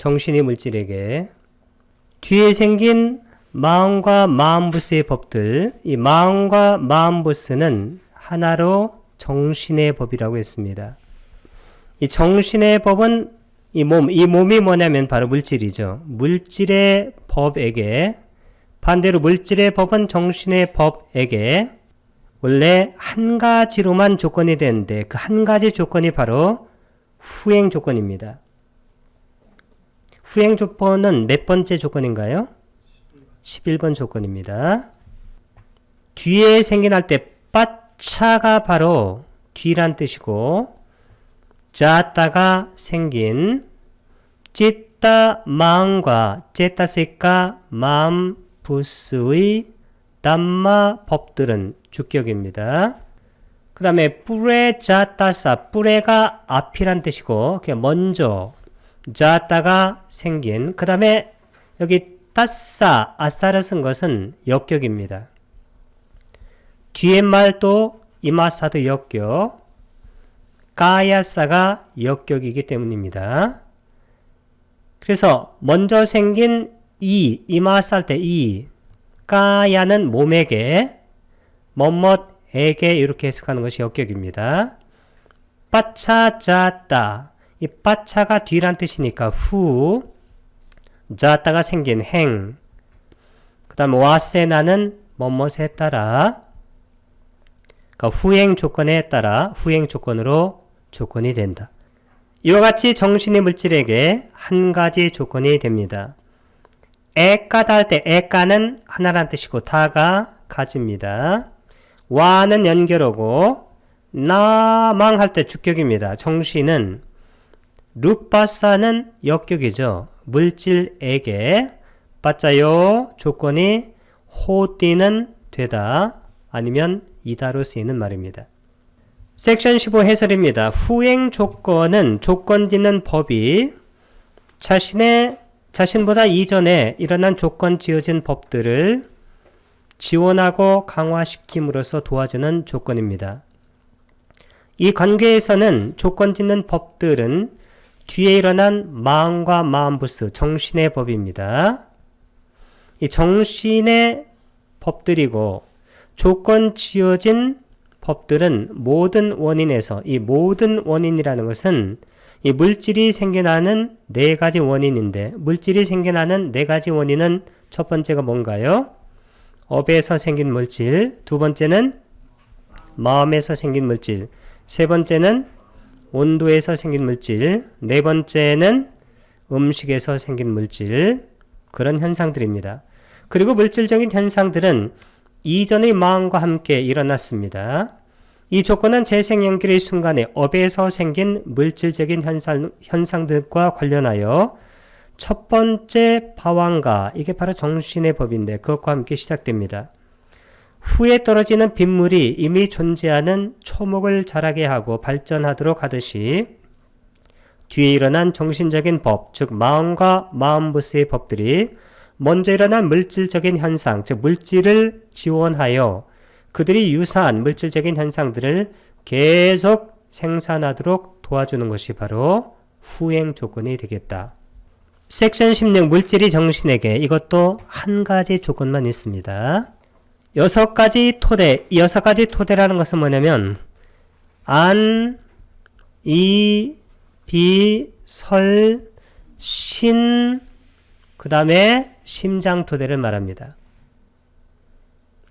정신의 물질에게 뒤에 생긴 마음과 마음부스의 법들, 이 마음과 마음부스는 하나로 정신의 법이라고 했습니다. 이 정신의 법은 이 몸이 뭐냐면 바로 물질이죠. 물질의 법에게, 반대로 물질의 법은 정신의 법에게 원래 한 가지로만 조건이 되는데 그 한 가지 조건이 바로 후행 조건입니다. 후행 조건은 몇 번째 조건인가요? 11번 조건입니다. 뒤에 생겨날 때 빠차가 바로 뒤란 뜻이고 자따가 생긴 찌따 마음과 ចេต시카 마음 부스의 담마 법들은 주격입니다. 그 다음에 뿌레 자따사 뿌레가 앞이란 뜻이고 그게 먼저 자따가 생긴 그 다음에 여기 따싸 아싸를 쓴 것은 역격입니다. 뒤에 말도 이마사도 역격 까야싸가 역격이기 때문입니다. 그래서 먼저 생긴 이마사 할 때 까야는 몸에게 멋멋에게 이렇게 해석하는 것이 역격입니다. 빠차 자따 이 빠차가 뒤란 뜻이니까 후 자따가 생긴 행 그 다음 와세나는 멋멋에 따라 그러니까 후행 조건에 따라 후행 조건으로 조건이 된다. 이와 같이 정신의 물질에게 한 가지 조건이 됩니다. 에까다 할 때 에까는 하나란 뜻이고 다가 가지입니다. 와는 연결어고 나망 할 때 주격입니다. 정신은 루빠사는 역격이죠. 물질에게 빠짜요 조건이 호띠는 되다 아니면 이다로 쓰이는 말입니다. 섹션 15 해설입니다. 후행 조건은 조건 짓는 법이 자신보다 이전에 일어난 조건 지어진 법들을 지원하고 강화시킴으로써 도와주는 조건입니다. 이 관계에서는 조건 짓는 법들은 뒤에 일어난 마음과 마음부스, 정신의 법입니다. 이 정신의 법들이고 조건 지어진 법들은 모든 원인에서 이 모든 원인이라는 것은 이 물질이 생겨나는 네 가지 원인인데 물질이 생겨나는 네 가지 원인은 첫 번째가 뭔가요? 업에서 생긴 물질, 두 번째는 마음에서 생긴 물질, 세 번째는 온도에서 생긴 물질, 네 번째는 음식에서 생긴 물질, 그런 현상들입니다. 그리고 물질적인 현상들은 이전의 마음과 함께 일어났습니다. 이 조건은 재생연결의 순간에 업에서 생긴 물질적인 현상들과 관련하여 첫 번째 바왕가, 이게 바로 정신의 법인데 그것과 함께 시작됩니다. 후에 떨어지는 빗물이 이미 존재하는 초목을 자라게 하고 발전하도록 하듯이 뒤에 일어난 정신적인 법, 즉 마음과 마음부스의 법들이 먼저 일어난 물질적인 현상, 즉 물질을 지원하여 그들이 유사한 물질적인 현상들을 계속 생산하도록 도와주는 것이 바로 후행 조건이 되겠다. 섹션 16 물질이 정신에게 이것도 한 가지 조건만 있습니다. 6가지 토대, 이 6가지 토대라는 것은 뭐냐면 안, 이, 비, 설, 신, 그 다음에 심장 토대를 말합니다.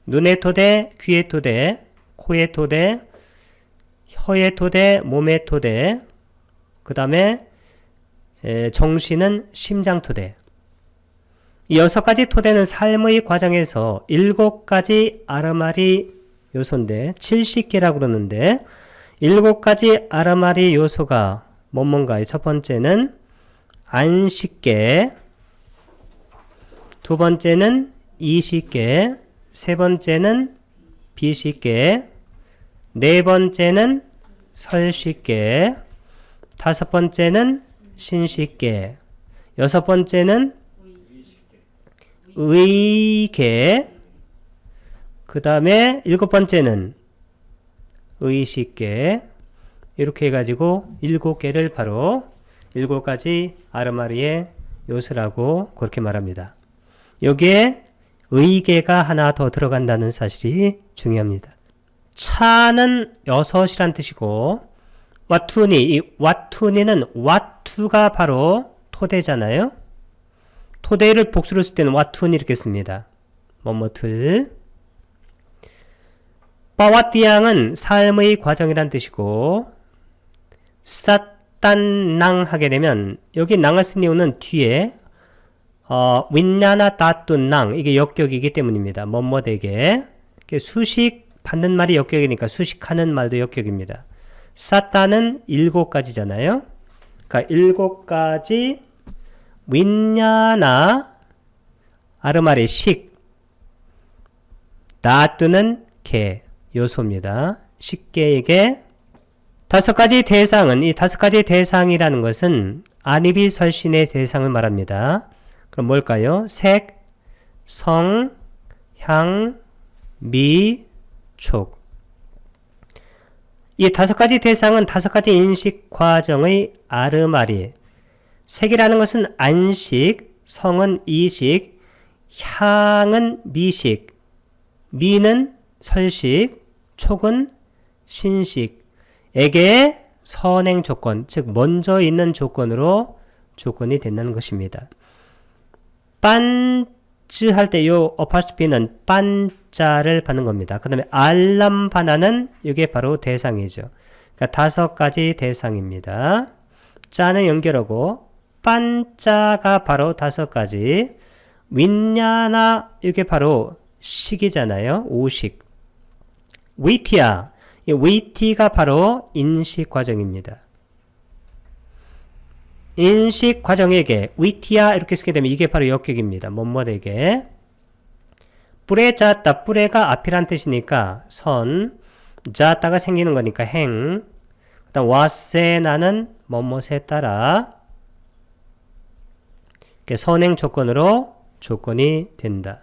눈의 토대, 귀의 토대, 코의 토대, 혀의 토대, 몸의 토대, 그 다음에 정신은 심장 토대. 이 6가지 토대는 삶의 과정에서 7가지 아르마리 요소인데 70개라고 그러는데 7가지 아르마리 요소가 뭔가요? 첫 번째는 안식계, 두 번째는 이식계, 세 번째는 비식계, 네 번째는 설식계, 다섯 번째는 신식계, 여섯 번째는 의계, 그 다음에 일곱 번째는 의식계, 이렇게 해가지고 7개를 바로 7가지 아르마리의 요소라고 그렇게 말합니다. 여기에 의계가 하나 더 들어간다는 사실이 중요합니다. 차는 6이란 뜻이고 와투니, 이 와투니는 와투가 바로 토대잖아요. 토대를 복수로 쓸 때는 와투니 이렇게 씁니다. 뭐뭐틀. 빠와띠양은 삶의 과정이란 뜻이고 쌌딴낭 하게 되면 여기 낭을 쓴 이유는 뒤에 윈나나 따뚜낭 이게 역격이기 때문입니다. 뭐뭐되게 수식 받는 말이 역격이니까 수식하는 말도 역격입니다. 쌌따는 7가지잖아요. 그러니까 7가지 윈냐나 아르마리 식 따뚜는 개 요소입니다. 식개에게 5가지 대상은 이 5가지 대상이라는 것은 아니비 설신의 대상을 말합니다. 그럼 뭘까요? 색, 성, 향, 미, 촉. 이 5가지 대상은 5가지 인식 과정의 아르마리. 색이라는 것은 안식, 성은 이식, 향은 미식, 미는 설식, 촉은 신식에게 선행 조건, 즉 먼저 있는 조건으로 조건이 된다는 것입니다. 빤즈 할 때 요 어파스토피는 빤자를 받는 겁니다. 그 다음에 알람바나는 이게 바로 대상이죠. 그러니까 5가지 대상입니다. 자는 연결하고 빤자가 바로 5가지 윈냐나 이게 바로 식이잖아요. 오식. 위티아 이 위티가 바로 인식 과정입니다. 인식 과정에게 위티아 이렇게 쓰게 되면 이게 바로 역격입니다. 뭐뭐에게 뿔에 자따 뿔에가 앞이란 뜻이니까 선 자따가 생기는 거니까 행 그 다음 와세나는 뭐뭐에 따라 선행 조건으로 조건이 된다.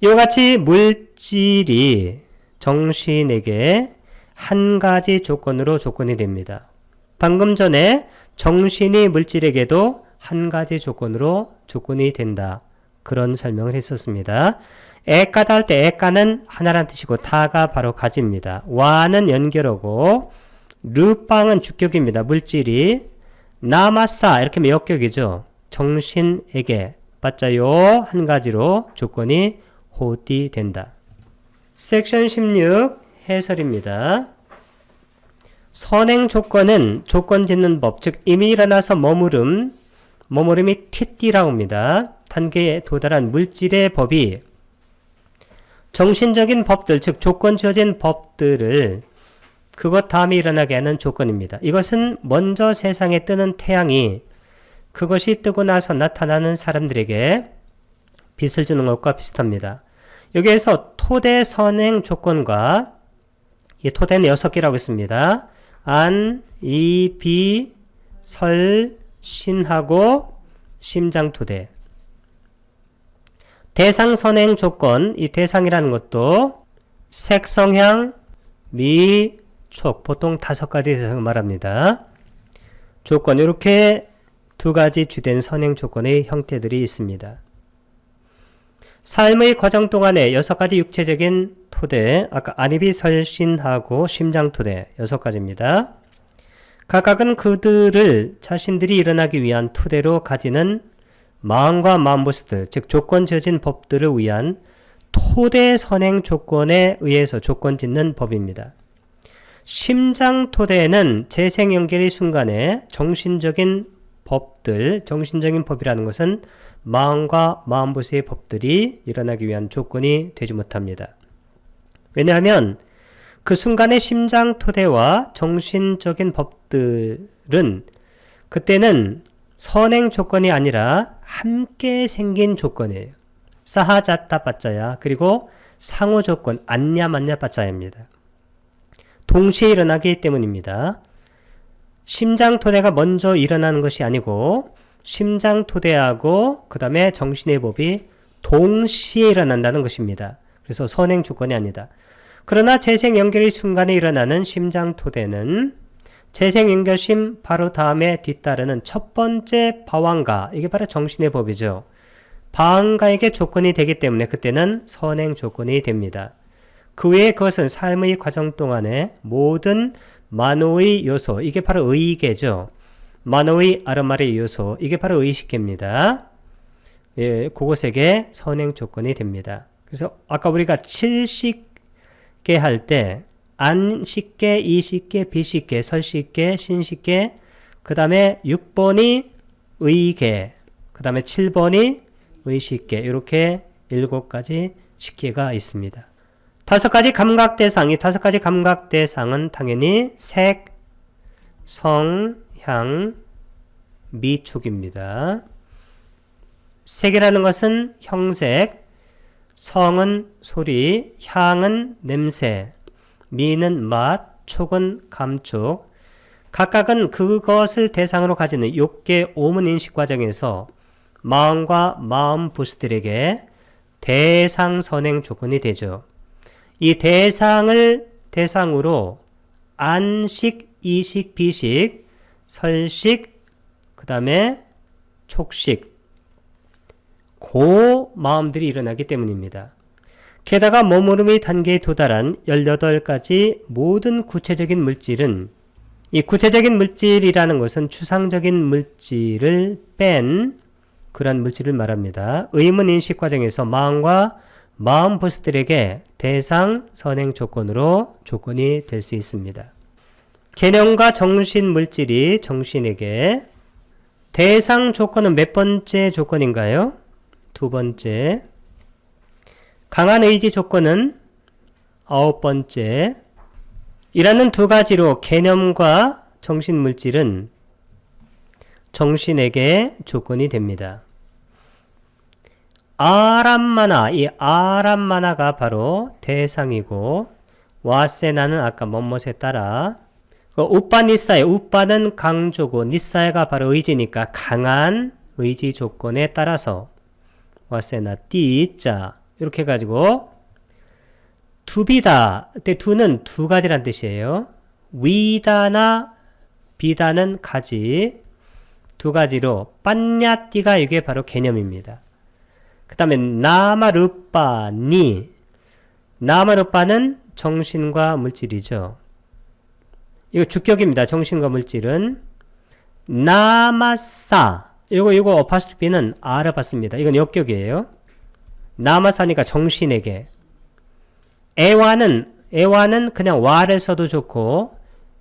이와 같이 물질이 정신에게 한 가지 조건으로 조건이 됩니다. 방금 전에 정신이 물질에게도 한 가지 조건으로 조건이 된다. 그런 설명을 했었습니다. 에까다 할 때 에까는 하나란 뜻이고 타가 바로 가지입니다. 와는 연결어고 르빵은 주격입니다. 물질이 나마사 이렇게 하면 역격이죠. 정신에게 받자요 한 가지로 조건이 호디 된다. 섹션 16 해설입니다. 선행 조건은 조건 짓는 법, 즉 이미 일어나서 머무름이 티띠라고 합니다. 단계에 도달한 물질의 법이 정신적인 법들, 즉 조건 지어진 법들을 그것 다음에 일어나게 하는 조건입니다. 이것은 먼저 세상에 뜨는 태양이 그것이 뜨고 나서 나타나는 사람들에게 빛을 주는 것과 비슷합니다. 여기에서 토대 선행 조건과 이 토대는 6개라고 했습니다. 안, 이, 비, 설, 신하고 심장토대. 대상 선행 조건, 이 대상이라는 것도 색, 성향, 미, 촉, 보통 5가지 대상을 말합니다. 조건, 이렇게 2가지 주된 선행 조건의 형태들이 있습니다. 삶의 과정 동안에 6가지 육체적인 토대, 아까 아니비 설신하고 심장토대 6가지입니다. 각각은 그들을 자신들이 일어나기 위한 토대로 가지는 마음과 마음보스들, 즉 조건 지어진 법들을 위한 토대 선행 조건에 의해서 조건 짓는 법입니다. 심장토대는 재생 연결의 순간에 정신적인 법들, 정신적인 법이라는 것은 마음과 마음보스의 법들이 일어나기 위한 조건이 되지 못합니다. 왜냐하면 그 순간의 심장토대와 정신적인 법들은 그때는 선행 조건이 아니라 함께 생긴 조건이에요. 사하자타 빠짜야 그리고 상호 조건 안냐만냐 빠짜야입니다. 동시에 일어나기 때문입니다. 심장토대가 먼저 일어나는 것이 아니고 심장토대하고 그 다음에 정신의 법이 동시에 일어난다는 것입니다. 그래서 선행 조건이 아니다. 그러나 재생 연결의 순간에 일어나는 심장토대는 재생 연결심 바로 다음에 뒤따르는 첫 번째 방황가, 이게 바로 정신의 법이죠. 방황가에게 조건이 되기 때문에 그때는 선행 조건이 됩니다. 그 외에 그것은 삶의 과정 동안에 모든 만호의 요소, 이게 바로 의계죠. 만호의 아르마리 요소, 이게 바로 의식계입니다. 예, 그것에게 선행 조건이 됩니다. 그래서 아까 우리가 7식계 할 때 안식계, 이식계, 비식계, 설식계, 신식계, 그 다음에 6번이 의계, 그 다음에 7번이 의식계, 이렇게 7가지 식계가 있습니다. 5가지 감각대상이, 5가지 감각대상은 당연히 색, 성, 향, 미촉입니다. 색이라는 것은 형색, 성은 소리, 향은 냄새, 미는 맛, 촉은 감촉. 각각은 그것을 대상으로 가지는 욕계 오문 인식 과정에서 마음과 마음 부스들에게 대상 선행 조건이 되죠. 이 대상을 대상으로 안식, 이식, 비식, 설식, 그 다음에 촉식, 그 마음들이 일어나기 때문입니다. 게다가 머무름의 단계에 도달한 18가지 모든 구체적인 물질은, 이 구체적인 물질이라는 것은 추상적인 물질을 뺀 그런 물질을 말합니다. 의문 인식 과정에서 마음과 마음 보스들에게 대상 선행 조건으로 조건이 될 수 있습니다. 개념과 정신 물질이 정신에게 대상 조건은 몇 번째 조건인가요? 2번째. 강한 의지 조건은 9번째. 이라는 2가지로 개념과 정신 물질은 정신에게 조건이 됩니다. 아람마나, 이 아람마나가 바로 대상이고, 와세나는 아까 뭐뭇에 따라, 우빠 니사에, 우빠는 강조고 니사에가 바로 의지니까 강한 의지 조건에 따라서 와세나 띠자 이렇게 해가지고 투비다, 때 두는 2가지란 뜻이에요. 위다나 비다는 가지, 2가지로 빤냐띠가 이게 바로 개념입니다. 그 다음에 나마르빠니, 나마르빠는 정신과 물질이죠. 이거 주격입니다. 정신과 물질은. 나마사, 이거 어파스트피는 아를 받습니다. 이건 역격이에요. 나마사니까 정신에게. 애와는 그냥 와를 써도 좋고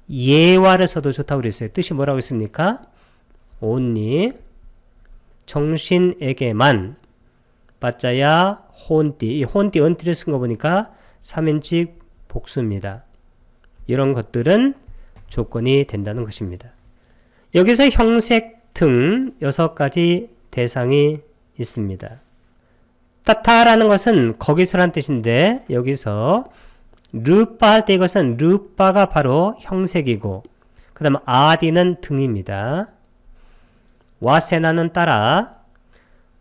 예와를 써도 좋다고 그랬어요. 뜻이 뭐라고 했습니까? only 정신에게만 빠짜야 혼띠, 이 혼띠 은띠를 쓴 거 보니까 3인칭 복수입니다. 이런 것들은 조건이 된다는 것입니다. 여기서 형색 등 6가지 대상이 있습니다. 따타라는 것은 거기서란 뜻인데 여기서 르빠 할 때 이것은 르빠가 바로 형색이고 그 다음 아디는 등입니다. 와세나는 따라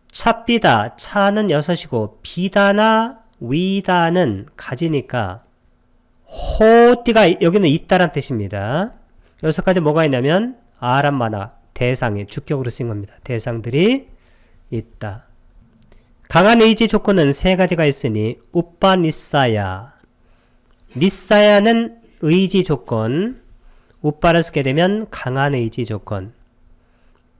차비다, 차는 6이고 비다나 위다는 가지니까 호띠가 여기는 있다란 뜻입니다. 6가지 뭐가 있냐면 아람마나 대상이 주격으로 쓴 겁니다. 대상들이 있다. 강한 의지 조건은 3가지가 있으니 우빠 니사야, 니사야는 의지 조건, 우빠를 쓰게 되면 강한 의지 조건,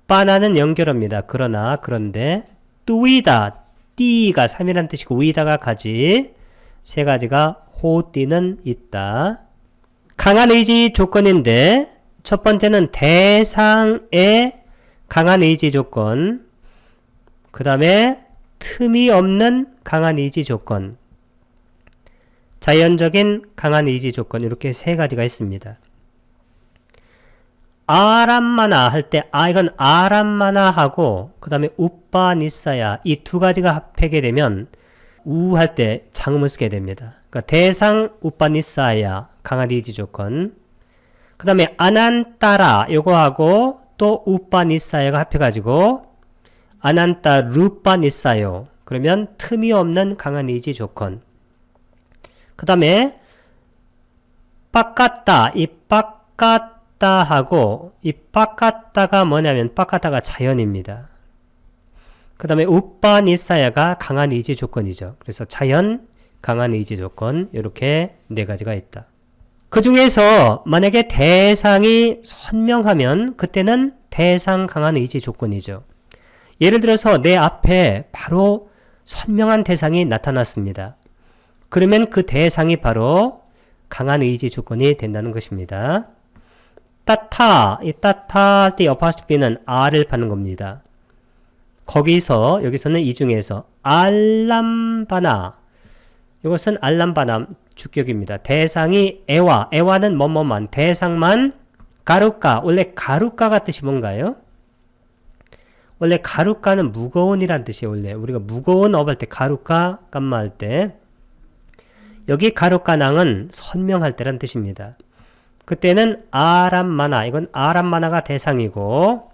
빠나는 연결어입니다. 그런데 뚜이다, 띠가 3이라는 뜻이고 위다가 가지, 3가지가 호띠는 있다. 강한 의지 조건인데 첫 번째는 대상의 강한 의지 조건, 그 다음에 틈이 없는 강한 의지 조건, 자연적인 강한 의지 조건, 이렇게 3가지가 있습니다. 아람마나 할 때 이건 아람마나 하고 그 다음에 우빠 니사야 이 2가지가 합하게 되면 우 할 때 장음을 쓰게 됩니다. 그러니까 대상 우빠 니사야 강한 의지 조건, 그 다음에 아난따라 요거하고 또 우빠 니사야가 합해가지고 아난따 루빠 니사요, 그러면 틈이 없는 강한 의지 조건. 그 다음에 빡갔다, 이 빡갔다 빠까따하고 이 빠까따가 뭐냐면 빠까따가 자연입니다. 그 다음에 우빠니사야가 강한 의지 조건이죠. 그래서 자연, 강한 의지 조건 이렇게 네 가지가 있다. 그 중에서 만약에 대상이 선명하면 그때는 대상 강한 의지 조건이죠. 예를 들어서 내 앞에 바로 선명한 대상이 나타났습니다. 그러면 그 대상이 바로 강한 의지 조건이 된다는 것입니다. 따타, 이 따타 할 때 어파스토피는 R을 받는 겁니다. 여기서는 이 중에서 알람바나, 이것은 알람바나 주격입니다. 대상이 에와는 뭐뭐만, 대상만 가루까, 원래 가루까가 뜻이 뭔가요? 원래 가루까는 무거운이란 뜻이에요. 원래 우리가 무거운 업 할 때 가루까, 깜마 할 때 여기 가루까낭은 선명할 때란 뜻입니다. 그때는 아람마나, 이건 아람마나가 대상이고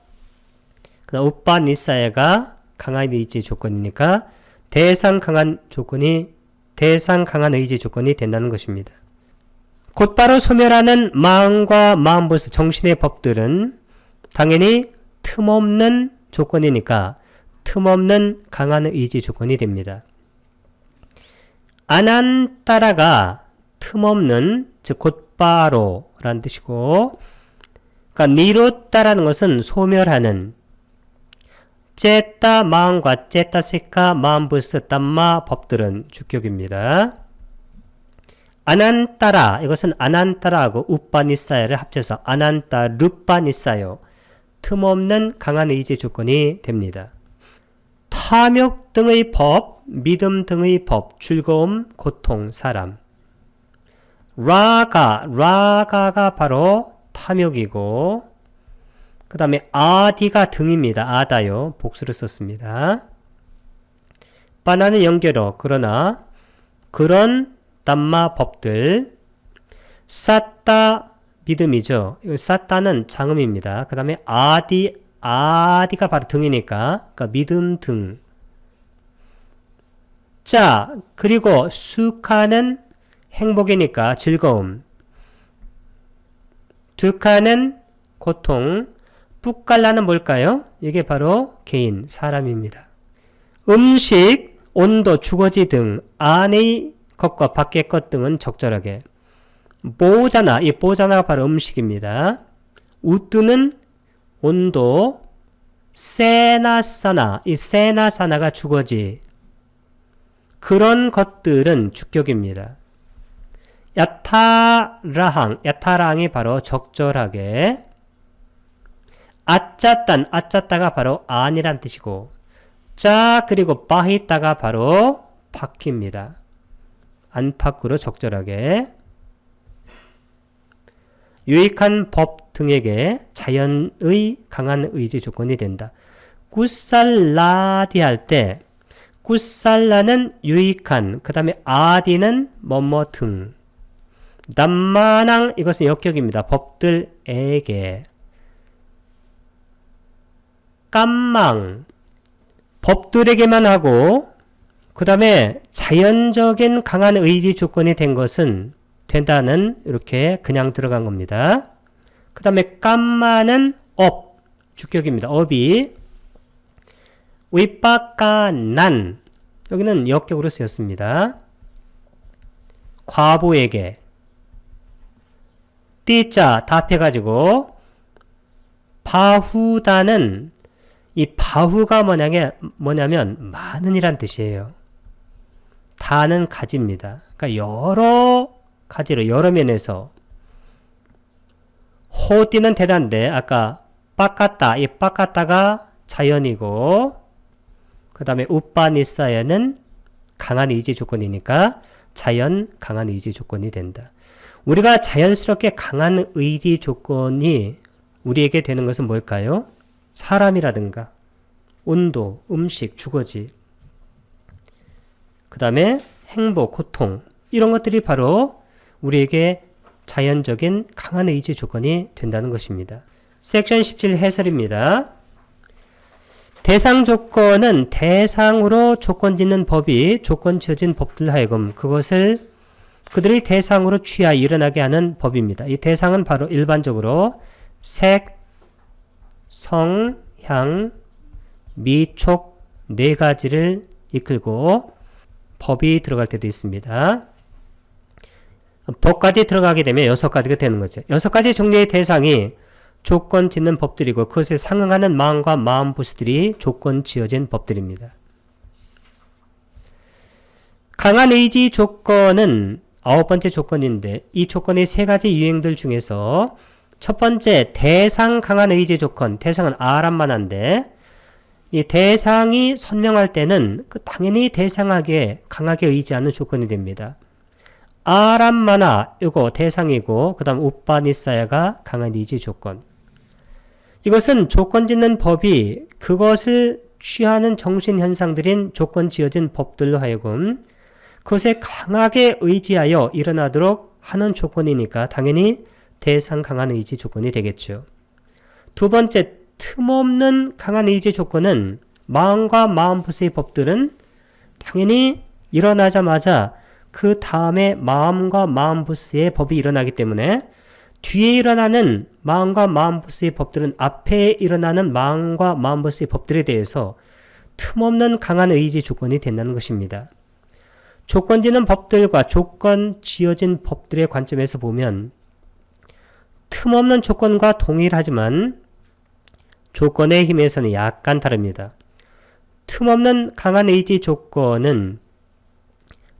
그다음 우빠니사야가 강한 의지 조건이니까 대상 강한 의지 조건이 된다는 것입니다. 곧바로 소멸하는 마음과 마음보스 정신의 법들은 당연히 틈없는 조건이니까 틈없는 강한 의지 조건이 됩니다. 아난따라가 틈없는, 즉 곧바로라는 뜻이고, 그러니까 니로따라는 것은 소멸하는, 째따 마음과 째따시카 마음부스 땀마 법들은 주격입니다. 아난따라, 이것은 아난따라하고 우빠니사야를 합쳐서 아난따 루빠니사요, 틈없는 강한 의지 조건이 됩니다. 탐욕 등의 법, 믿음 등의 법, 즐거움, 고통, 사람. 라가가 바로 탐욕이고, 그 다음에 아디가 등입니다. 아다요. 복수를 썼습니다. 바나는 연결어, 그러나 그런 담마 법들. 사따 믿음이죠. 사따는 장음입니다. 그 다음에 아디가 바로 등이니까, 그러니까 믿음 등. 자, 그리고 수카는 행복이니까 즐거움. 두카는 고통. 뿌깔라는 뭘까요? 이게 바로 개인, 사람입니다. 음식, 온도, 주거지 등 안의 것과 밖의 것 등은 적절하게. 보자나, 이 보자나가 바로 음식입니다. 우뚜는 온도, 세나사나, 이 세나사나가 주거지. 그런 것들은 주격입니다. 야타라항이 바로 적절하게. 아짜따가 바로 안이란 뜻이고, 짜 그리고 빠히따가 바로 바퀴입니다. 안팎으로 적절하게. 유익한 법 등에게 자연의 강한 의지 조건이 된다. 꾸살라디 할 때 꾸살라는 유익한, 그 다음에 아디는 뭐뭐 등. 남마낭, 이것은 역격입니다. 법들에게. 깜망, 법들에게만 하고, 그 다음에 자연적인 강한 의지 조건이 된 것은 된다는, 이렇게 그냥 들어간 겁니다. 그 다음에 깜마는 업, 주격입니다. 업이. 위빠까난, 여기는 역격으로 쓰였습니다. 과보에게. 띠자 답해가지고, 바후다는, 이 바후가 뭐냐면 많은이란 뜻이에요. 다는 가지입니다. 그러니까 여러 가지로, 여러 면에서. 호띠는 대단데, 아까 빠까따, 이 빠까따가 자연이고, 그 다음에 우빠니사야는 강한 의지 조건이니까 자연 강한 의지 조건이 된다. 우리가 자연스럽게 강한 의지 조건이 우리에게 되는 것은 뭘까요? 사람이라든가 온도, 음식, 주거지, 그 다음에 행복, 고통, 이런 것들이 바로 우리에게 자연적인 강한 의지 조건이 된다는 것입니다. 섹션 17 해설입니다. 대상 조건은 대상으로 조건 짓는 법이 조건 지어진 법들 하여금 그것을 그들의 대상으로 취하여 일어나게 하는 법입니다. 이 대상은 바로 일반적으로 색, 성, 향, 미, 촉 네 가지를 이끌고 법이 들어갈 때도 있습니다. 법까지 들어가게 되면 6가지가 되는 거죠. 6가지 종류의 대상이 조건 짓는 법들이고 그것에 상응하는 마음과 마음 부스들이 조건 지어진 법들입니다. 강한 의지 조건은 9번째 조건인데 이 조건의 3가지 유형들 중에서 첫 번째 대상 강한 의지 조건, 대상은 R만한데 이 대상이 선명할 때는 당연히 대상에게 강하게 의지하는 조건이 됩니다. R만화 이거 대상이고 그 다음 우빠니사야가 강한 의지 조건. 이것은 조건 짓는 법이 그것을 취하는 정신현상들인 조건 지어진 법들로 하여금 그것에 강하게 의지하여 일어나도록 하는 조건이니까 당연히 대상 강한 의지 조건이 되겠죠. 두 번째, 틈없는 강한 의지 조건은 마음과 마음부스의 법들은 당연히 일어나자마자 그 다음에 마음과 마음부스의 법이 일어나기 때문에 뒤에 일어나는 마음과 마음부스의 법들은 앞에 일어나는 마음과 마음부스의 법들에 대해서 틈없는 강한 의지 조건이 된다는 것입니다. 조건 지는 법들과 조건 지어진 법들의 관점에서 보면 틈없는 조건과 동일하지만 조건의 힘에서는 약간 다릅니다. 틈없는 강한 의지 조건은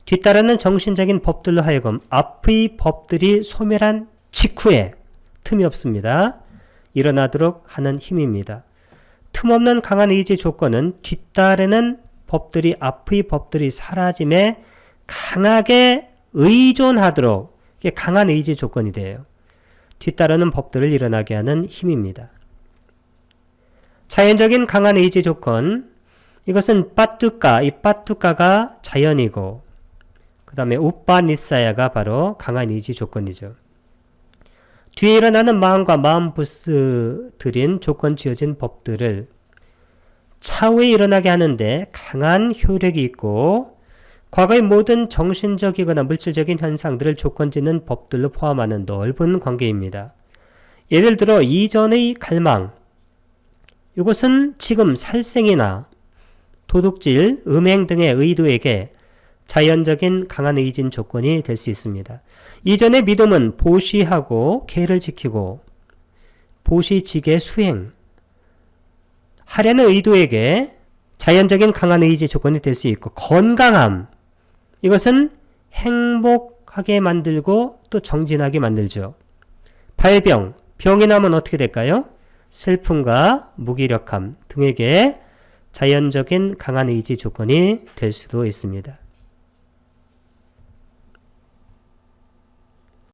뒤따르는 정신적인 법들로 하여금 앞의 법들이 소멸한 직후에 틈이 없습니다. 일어나도록 하는 힘입니다. 틈없는 강한 의지 조건은 뒤따르는 법들이 앞의 법들이 사라짐에 강하게 의존하도록 강한 의지 조건이 돼요. 뒤따르는 법들을 일어나게 하는 힘입니다. 자연적인 강한 의지 조건, 이것은 빠뚜까, 이 빠뚜까가 자연이고 그 다음에 우빠니사야가 바로 강한 의지 조건이죠. 뒤에 일어나는 마음과 마음부스들인 조건 지어진 법들을 차후에 일어나게 하는데 강한 효력이 있고 과거의 모든 정신적이거나 물질적인 현상들을 조건 짓는 법들로 포함하는 넓은 관계입니다. 예를 들어 이전의 갈망, 이것은 지금 살생이나 도둑질, 음행 등의 의도에게 자연적인 강한 의진 조건이 될 수 있습니다. 이전의 믿음은 보시하고 계를 지키고 보시직의 수행, 하려는 의도에게 자연적인 강한 의지 조건이 될 수 있고 건강함, 이것은 행복하게 만들고 또 정진하게 만들죠. 발병, 병이 나면 어떻게 될까요? 슬픔과 무기력함 등에게 자연적인 강한 의지 조건이 될 수도 있습니다.